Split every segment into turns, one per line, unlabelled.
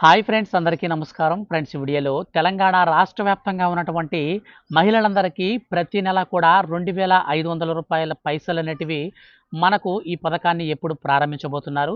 Hi friends, అందరికీ నమస్కారం. Friends, ఈ వీడియోలో తెలంగాణ రాష్ట్ర వ్యాప్తంగా ఉన్నటువంటి మహిళలందరికీ ప్రతి నెల కూడా 2500 రూపాయల పైసలనేటివి మనకు ఈ పథకాన్ని ఎప్పుడు ప్రారంభించబోతున్నారు?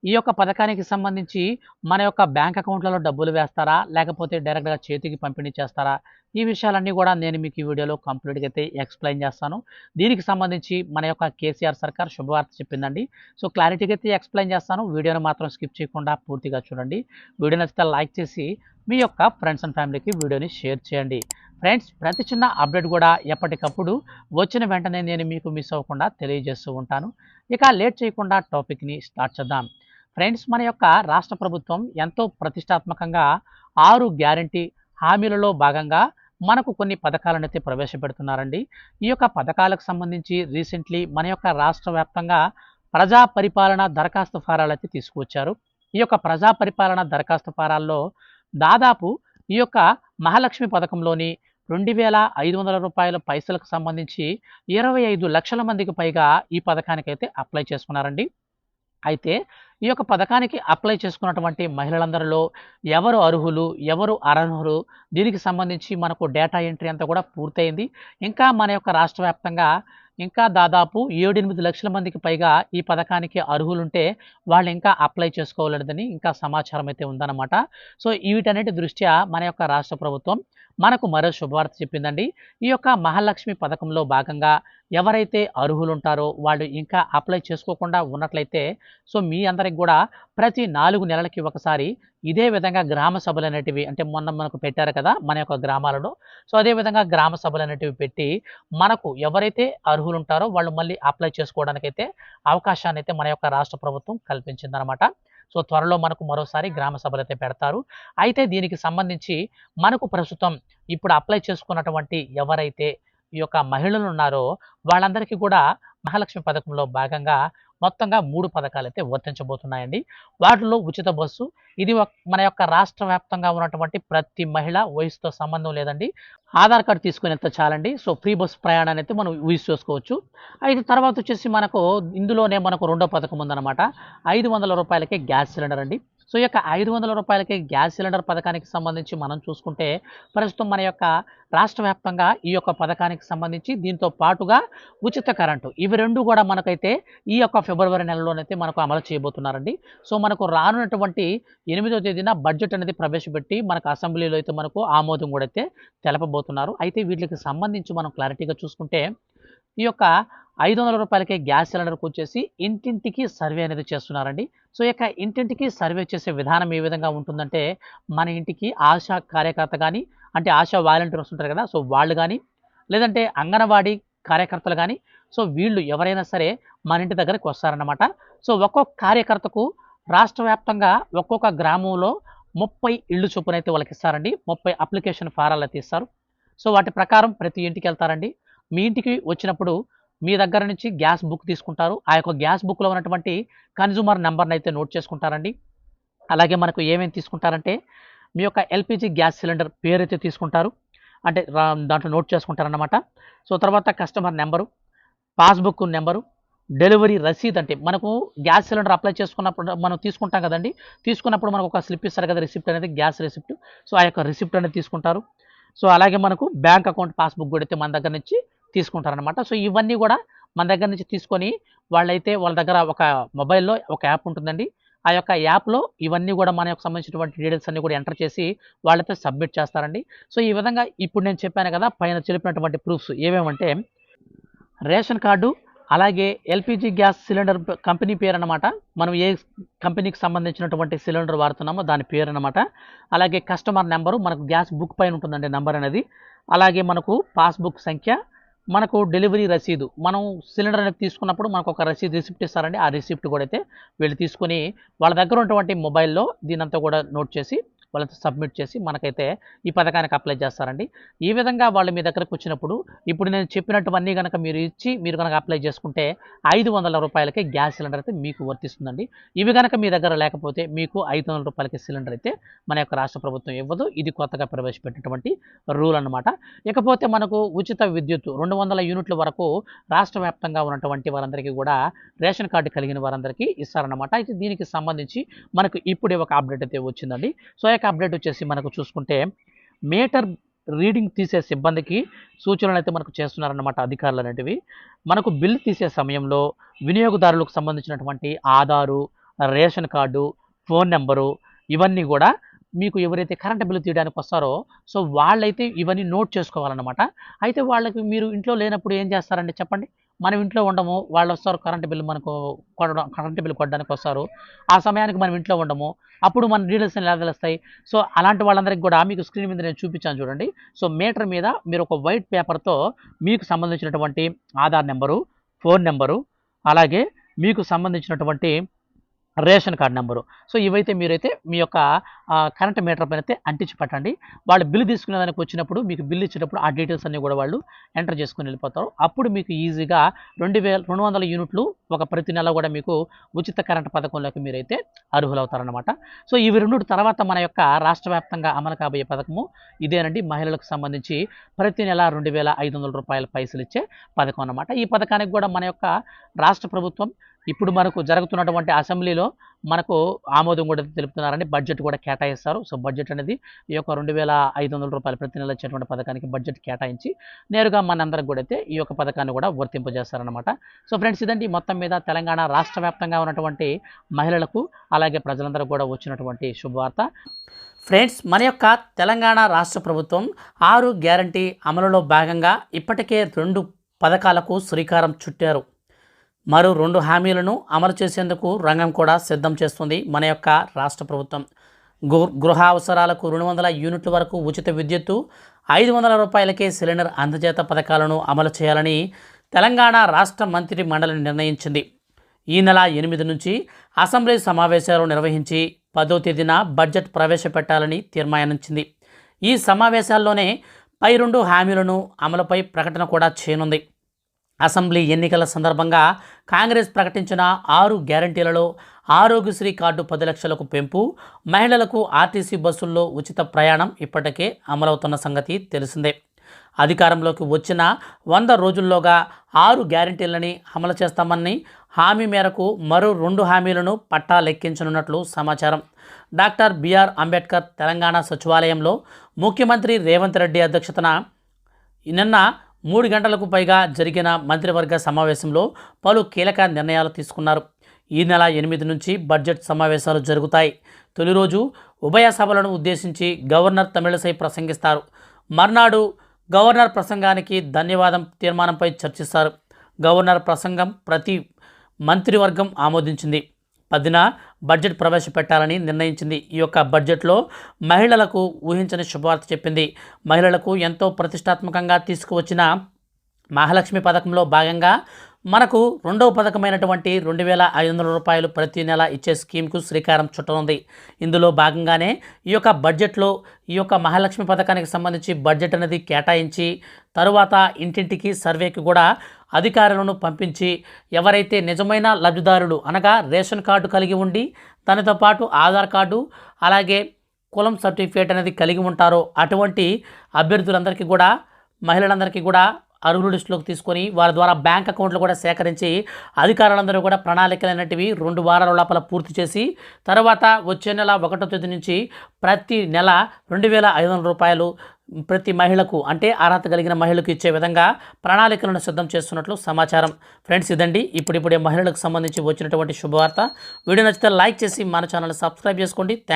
ఈ యొక్క పథకానికి సంబంధించి మన యొక్క బ్యాంక్ అకౌంట్లలో డబ్బులు వేస్తారా? లేకపోతే డైరెక్ట్‌గా చేతికి పంపిణీ చేస్తారా? ఈ విషయాలన్నీ కూడా నేను మీకు ఈ వీడియోలో కంప్లీట్‌గా అయితే ఎక్స్‌ప్లెయిన్ చేస్తాను. దీనికి సంబంధించి మన యొక్క కేసీఆర్ సర్కార్ శుభవార్త చెప్పిందండి. సో క్లారిటీగా అయితే ఎక్స్‌ప్లెయిన్ చేస్తాను. వీడియోని మాత్రం స్కిప్ చేయకుండా పూర్తిగా చూడండి. వీడియో నచ్చితే లైక్ చేసి మీ యొక్క ఫ్రెండ్స్ అండ్ ఫ్యామిలీకి వీడియోని షేర్ చేయండి. ఫ్రెండ్స్, ప్రతి చిన్న అప్డేట్ కూడా ఎప్పటికప్పుడు వచ్చిన వెంటనే నేను మీకు మిస్ అవ్వకుండా తెలియజేస్తూ ఉంటాను. ఇక లేట్ చేయకుండా టాపిక్ని స్టార్ట్ చేద్దాం. ఫ్రెండ్స్, మన యొక్క రాష్ట్ర ప్రభుత్వం ఎంతో ప్రతిష్టాత్మకంగా 6 గ్యారంటీ హామీలలో భాగంగా మనకు కొన్ని పథకాలను అయితే ప్రవేశపెడుతున్నారండి. ఈ యొక్క పథకాలకు సంబంధించి రీసెంట్లీ మన యొక్క రాష్ట్ర వ్యాప్తంగా ప్రజా పరిపాలన దరఖాస్తు ఫారాలు అయితే తీసుకువచ్చారు. ఈ యొక్క ప్రజా పరిపాలన దరఖాస్తు ఫారాల్లో దాదాపు ఈ యొక్క మహాలక్ష్మి పథకంలోని 2500 రూపాయల పైసలకు సంబంధించి 25 లక్షల మందికి పైగా ఈ పథకానికైతే అప్లై చేసుకున్నారండి. అయితే ఈ యొక్క పథకానికి అప్లై చేసుకున్నటువంటి మహిళలందరిలో ఎవరు అర్హులు, ఎవరు అనర్హులు, దీనికి సంబంధించి మనకు డేటా ఎంట్రీ అంతా కూడా పూర్తయింది. ఇంకా మన యొక్క రాష్ట్ర వ్యాప్తంగా ఇంకా దాదాపు 7-8 లక్షల మందికి పైగా ఈ పథకానికి అర్హులుంటే వాళ్ళు ఇంకా అప్లై చేసుకోవాలనేదని ఇంకా సమాచారం అయితే ఉందన్నమాట. సో వీటన్నిటి దృష్ట్యా మన యొక్క రాష్ట్ర ప్రభుత్వం మనకు మరో శుభవార్త చెప్పిందండి. ఈ యొక్క మహాలక్ష్మి పథకంలో భాగంగా ఎవరైతే అర్హులు ఉంటారో వాళ్ళు ఇంకా అప్లై చేసుకోకుండా ఉన్నట్లయితే సో మీ అందరికి కూడా ప్రతి 4 నెలలకి ఒకసారి ఇదే విధంగా గ్రామ సభలు అనేటివి, అంటే మొన్న మనకు పెట్టారు కదా మన యొక్క గ్రామాలలో. సో అదే విధంగా గ్రామ సభలు అనేటివి పెట్టి మనకు ఎవరైతే అర్హులు ఉంటారో వాళ్ళు మళ్ళీ అప్లై చేసుకోవడానికైతే అవకాశాన్ని అయితే మన యొక్క రాష్ట్ర ప్రభుత్వం కల్పించిందనమాట. సో త్వరలో మనకు మరోసారి గ్రామ సభలు అయితే పెడతారు. అయితే దీనికి సంబంధించి మనకు ప్రస్తుతం ఇప్పుడు అప్లై చేసుకున్నటువంటి ఎవరైతే ఈ యొక్క మహిళలు ఉన్నారో వాళ్ళందరికీ కూడా మహాలక్ష్మి పథకంలో భాగంగా మొత్తంగా 3 పథకాలైతే వర్తించబోతున్నాయండి. వాటిలో ఉచిత బస్సు, ఇది మన యొక్క రాష్ట్ర వ్యాప్తంగా ఉన్నటువంటి ప్రతి మహిళ, వయసుతో సంబంధం లేదండి. ఆధార్ కార్డు తీసుకొని వెళ్తే చాలండి. సో ఫ్రీ బస్ ప్రయాణాన్ని అయితే మనం యూజ్ చేసుకోవచ్చు. అయితే తర్వాత వచ్చేసి మనకు ఇందులోనే మనకు రెండో పథకం ఉందన్నమాట. 500 రూపాయలకే గ్యాస్ సిలిండర్ అండి. సో ఈ యొక్క 500 రూపాయలకే గ్యాస్ సిలిండర్ పథకానికి సంబంధించి మనం చూసుకుంటే ప్రస్తుతం మన యొక్క రాష్ట్ర వ్యాప్తంగా ఈ యొక్క పథకానికి సంబంధించి దీంతో పాటుగా ఉచిత కరెంటు, ఇవి రెండు కూడా మనకైతే ఈ యొక్క ఫిబ్రవరి నెలలోనైతే మనకు అమలు చేయబోతున్నారండి. సో మనకు రానున్నటువంటి 8వ తేదీన బడ్జెట్ అనేది ప్రవేశపెట్టి మనకు అసెంబ్లీలో అయితే మనకు ఆమోదం కూడా అయితే తెలపబోతున్నారు. అయితే వీటికి సంబంధించి మనం క్లారిటీగా చూసుకుంటే ఈ యొక్క 500 రూపాయలకే గ్యాస్ సిలిండర్కి వచ్చేసి ఇంటింటికి సర్వే అనేది చేస్తున్నారండి. సో ఈ యొక్క ఇంటింటికి సర్వే చేసే విధానం ఏ విధంగా ఉంటుందంటే మన ఇంటికి ఆశా కార్యకర్త కానీ, అంటే ఆశా వాలంటీర్స్ ఉంటారు కదా, సో వాళ్ళు కానీ, లేదంటే అంగన్వాడీ కార్యకర్తలు కానీ, సో వీళ్ళు ఎవరైనా సరే మన ఇంటి దగ్గరికి వస్తారన్నమాట. సో ఒక్కొక్క కార్యకర్తకు రాష్ట్ర వ్యాప్తంగా ఒక్కొక్క గ్రామంలో 30 ఇళ్ళు చొప్పునైతే వాళ్ళకి ఇస్తారండి. 30 అప్లికేషన్ ఫారాలు అయితే ఇస్తారు. సో వాటి ప్రకారం ప్రతి ఇంటికి వెళ్తారండి. మీ ఇంటికి వచ్చినప్పుడు మీ దగ్గర నుంచి గ్యాస్ బుక్ తీసుకుంటారు. ఆ యొక్క గ్యాస్ బుక్లో ఉన్నటువంటి కన్జ్యూమర్ నెంబర్ని అయితే నోట్ చేసుకుంటారండి. అలాగే మనకు ఏమేమి తీసుకుంటారంటే మీ యొక్క ఎల్పిజి గ్యాస్ సిలిండర్ పేరు అయితే తీసుకుంటారు, అంటే దాంట్లో నోట్ చేసుకుంటారన్నమాట. సో తర్వాత customer number, passbook number, delivery Rashid, అంటే మనకు గ్యాస్ సిలిండర్ అప్లై చేసుకున్నప్పుడు మనం తీసుకుంటాం కదండి. తీసుకున్నప్పుడు మనకు ఒక స్లిప్ ఇస్తారు కదా, రిసిప్ట్ అనేది, గ్యాస్ రిసిప్ట్. సో ఆ యొక్క రిసిప్ట్ అనేది తీసుకుంటారు. సో అలాగే మనకు బ్యాంక్ అకౌంట్ పాస్బుక్ కూడా అయితే మన దగ్గర నుంచి తీసుకుంటారనమాట. సో ఇవన్నీ కూడా మన దగ్గర నుంచి తీసుకొని వాళ్ళైతే వాళ్ళ దగ్గర ఒక మొబైల్లో ఒక యాప్ ఉంటుందండి. ఆ యొక్క యాప్లో ఇవన్నీ కూడా మన యొక్క సంబంధించినటువంటి డీటెయిల్స్ అన్ని కూడా ఎంటర్ చేసి వాళ్ళైతే సబ్మిట్ చేస్తారండి. సో ఈ విధంగా ఇప్పుడు నేను చెప్పాను కదా పైన తెలిపినటువంటి ప్రూఫ్స్ ఏమేమంటే రేషన్ కార్డు, అలాగే ఎల్పిజి గ్యాస్ సిలిండర్ కంపెనీ పేరు అన్నమాట. మనం ఏ కంపెనీకి సంబంధించినటువంటి సిలిండర్ వాడుతున్నామో దాని పేరు అన్నమాట. అలాగే కస్టమర్ నెంబరు, మనకు గ్యాస్ బుక్ పైన ఉంటుందండి నెంబర్ అనేది. అలాగే మనకు పాస్బుక్ సంఖ్య, మనకు డెలివరీ రసీదు, మనం సిలిండర్ అనేది తీసుకున్నప్పుడు మనకు ఒక రిసిప్ట్ ఇస్తారండి. ఆ రిసిప్ట్ కూడా అయితే వీళ్ళు తీసుకొని వాళ్ళ దగ్గర ఉన్నటువంటి మొబైల్లో దీనంతా కూడా నోట్ చేసి వాళ్ళతో సబ్మిట్ చేసి మనకైతే ఈ పథకానికి అప్లై చేస్తారండి. ఈ విధంగా వాళ్ళు మీ దగ్గరకు వచ్చినప్పుడు ఇప్పుడు నేను చెప్పినటువన్నీ గనక మీరు ఇచ్చి మీరు గనక అప్లై చేసుకుంటే రూ. 500కే గ్యాస్ సిలిండర్ అయితే మీకు వర్తిస్తుందండి. ఇవి గనక మీ దగ్గర లేకపోతే మీకు రూ. 500కి సిలిండర్ అయితే మన యొక్క రాష్ట్ర ప్రభుత్వం ఇవ్వదు. ఇది కొత్తగా ప్రవేశపెట్టినటువంటి రూల్ అన్నమాట. ఇకపోతే మనకు ఉచిత విద్యుత్తు 200 యూనిట్ల వరకు రాష్ట్ర వ్యాప్తంగా ఉన్నటువంటి వారందరికీ కూడా రేషన్ కార్డు కలిగిన వారందరికీ ఇస్తారన్నమాట. అయితే దీనికి సంబంధించి మనకు ఇప్పుడే ఒక అప్డేట్ అయితే వచ్చిందండి. సో ఈ యొక్క అప్డేట్ వచ్చేసి మనకు చూసుకుంటే మీటర్ రీడింగ్ తీసే సిబ్బందికి సూచనలు అయితే మనకు చేస్తున్నారన్నమాట అధికారులు అనేటివి. మనకు బిల్లు తీసే సమయంలో వినియోగదారులకు సంబంధించినటువంటి Aadhaar, ration card, phone number ఇవన్నీ కూడా మీకు ఎవరైతే కరెంట్ బిల్లు తీయడానికి వస్తారో సో వాళ్ళైతే ఇవన్నీ నోట్ చేసుకోవాలన్నమాట. అయితే వాళ్ళకి మీరు ఇంట్లో లేనప్పుడు ఏం చేస్తారండి చెప్పండి? మనం ఇంట్లో ఉండము, వాళ్ళు వస్తారు కరెంట్ బిల్లు మనకు కరెంట్ బిల్లు కొట్టడానికి వస్తారు. ఆ సమయానికి మనం ఇంట్లో ఉండము. అప్పుడు మన డీటెయిల్స్ ఎలా తెలుస్తాయి? సో అలాంటి వాళ్ళందరికీ కూడా మీకు స్క్రీన్ మీద నేను చూపించాను చూడండి. సో మీటర్ మీద మీరు ఒక వైట్ పేపర్‌తో మీకు సంబంధించినటువంటి ఆధార్ నెంబరు, ఫోన్ నెంబరు, అలాగే మీకు సంబంధించినటువంటి రేషన్ కార్డ్ నెంబరు. సో ఇవైతే మీరైతే మీ యొక్క కరెంట్ మీటర్ పైన అయితే అంటించి పెట్టండి. వాళ్ళు బిల్లు తీసుకునే దానికి వచ్చినప్పుడు మీకు బిల్లు ఇచ్చేటప్పుడు ఆ డీటెయిల్స్ అన్నీ కూడా వాళ్ళు ఎంటర్ చేసుకొని వెళ్ళిపోతారు. అప్పుడు మీకు ఈజీగా 200 యూనిట్లు ప్రతి నెల కూడా మీకు ఉచిత కరెంట్ పథకంలోకి మీరైతే అర్హులవుతారనమాట. సో ఇవి 2 తర్వాత మన యొక్క రాష్ట్ర వ్యాప్తంగా అమలు కాబోయే పథకము ఇదేనండి. మహిళలకు సంబంధించి ప్రతి నెల రూ. 2500 పైసలు ఇచ్చే పథకం అన్నమాట. ఈ పథకానికి కూడా మన యొక్క రాష్ట్ర ప్రభుత్వం ఇప్పుడు మనకు జరుగుతున్నటువంటి అసెంబ్లీలో మనకు ఆమోదం కూడా తెలుపుతున్నారని బడ్జెట్ కూడా కేటాయిస్తారు. సో బడ్జెట్ అనేది ఈ యొక్క రూ. 2500 ప్రతి నెల ఇచ్చేటువంటి పథకానికి బడ్జెట్ కేటాయించి నేరుగా మనందరికి కూడా అయితే ఈ యొక్క పథకాన్ని కూడా వర్తింపజేస్తారనమాట. సో ఫ్రెండ్స్ ఇదండి మొత్తం మీద తెలంగాణ రాష్ట్ర వ్యాప్తంగా ఉన్నటువంటి మహిళలకు అలాగే ప్రజలందరూ కూడా వచ్చినటువంటి శుభవార్త. ఫ్రెండ్స్ మన యొక్క తెలంగాణ రాష్ట్ర ప్రభుత్వం 6 గ్యారంటీ అమలులో భాగంగా ఇప్పటికే 2 పథకాలకు శ్రీకారం చుట్టారు. మరో 2 హామీలను అమలు చేసేందుకు రంగం కూడా సిద్ధం చేస్తుంది మన యొక్క రాష్ట్ర ప్రభుత్వం. గృహ అవసరాలకు 200 యూనిట్ల వరకు ఉచిత విద్యుత్తు, రూ. 500కే సిలిండర్ అందజేత పథకాలను అమలు చేయాలని తెలంగాణ రాష్ట్ర మంత్రి మండలి నిర్ణయించింది. ఈ నెల 8 నుంచి అసెంబ్లీ సమావేశాలు నిర్వహించి 10వ తేదీన బడ్జెట్ ప్రవేశపెట్టాలని తీర్మానించింది. ఈ సమావేశాల్లోనే పై 2 హామీలను అమలుపై ప్రకటన కూడా చేయనుంది. అసెంబ్లీ ఎన్నికల సందర్భంగా కాంగ్రెస్ ప్రకటించిన 6 గ్యారంటీలలో ఆరోగ్యశ్రీ కార్డు 10 లక్షలకు పెంపు, మహిళలకు ఆర్టీసీ బస్సుల్లో ఉచిత ప్రయాణం ఇప్పటికే అమలవుతున్న సంగతి తెలిసిందే. అధికారంలోకి వచ్చిన 100 రోజుల్లోగా 6 గ్యారంటీలని అమలు చేస్తామని హామీ మేరకు మరో 2 హామీలను పట్టాలెక్కించనున్నట్లు సమాచారం. డాక్టర్ బిఆర్ అంబేద్కర్ తెలంగాణ సచివాలయంలో ముఖ్యమంత్రి రేవంత్ రెడ్డి అధ్యక్షతన నిన్న 3 గంటలకు పైగా జరిగిన మంత్రివర్గ సమావేశంలో పలు కీలక నిర్ణయాలు తీసుకున్నారు. ఈ నెల 8 నుంచి బడ్జెట్ సమావేశాలు జరుగుతాయి. తొలి రోజు ఉభయ సభలను ఉద్దేశించి గవర్నర్ తమిళిసై ప్రసంగిస్తారు. మర్నాడు గవర్నర్ ప్రసంగానికి ధన్యవాదం తీర్మానంపై చర్చిస్తారు. గవర్నర్ ప్రసంగం ప్రతి మంత్రివర్గం ఆమోదించింది. 10న బడ్జెట్ ప్రవేశపెట్టాలని నిర్ణయించింది. ఈ యొక్క బడ్జెట్లో మహిళలకు ఊహించని శుభవార్త చెప్పింది. మహిళలకు ఎంతో ప్రతిష్టాత్మకంగా తీసుకువచ్చిన మహాలక్ష్మి పథకంలో భాగంగా మనకు 2వ పథకమైనటువంటి రూ. 2500 ప్రతి నెల ఇచ్చే స్కీమ్కు శ్రీకారం చుట్టనుంది. ఇందులో భాగంగానే ఈ యొక్క బడ్జెట్లో ఈ యొక్క మహాలక్ష్మి పథకానికి సంబంధించి బడ్జెట్ అనేది కేటాయించి తరువాత ఇంటింటికి సర్వేకి కూడా అధికారులను పంపించి ఎవరైతే నిజమైన లబ్ధిదారులు అనగా రేషన్ కార్డు కలిగి ఉండి దానితో పాటు ఆధార్ కార్డు అలాగే కులం సర్టిఫికేట్ అనేది కలిగి ఉంటారో అటువంటి అభ్యర్థులందరికీ కూడా మహిళలందరికీ కూడా అర్హుల లిస్టులోకి తీసుకొని వారి ద్వారా బ్యాంక్ అకౌంట్లు కూడా సేకరించి అధికారులందరూ కూడా ప్రణాళికలు అనేటివి 2 వారాల లోపల పూర్తి చేసి తర్వాత వచ్చే నెల 1వ తేదీ నుంచి ప్రతి నెల రూ. 2500 ప్రతి మహిళకు అంటే అర్హత కలిగిన మహిళకు ఇచ్చే విధంగా ప్రణాళికలను సిద్ధం చేస్తున్నట్లు సమాచారం. ఫ్రెండ్స్ ఇదండి ఇప్పుడిప్పుడే మహిళలకు సంబంధించి వచ్చినటువంటి శుభవార్త. వీడియో నచ్చితే లైక్ చేసి మన ఛానల్ సబ్స్క్రైబ్ చేసుకోండి.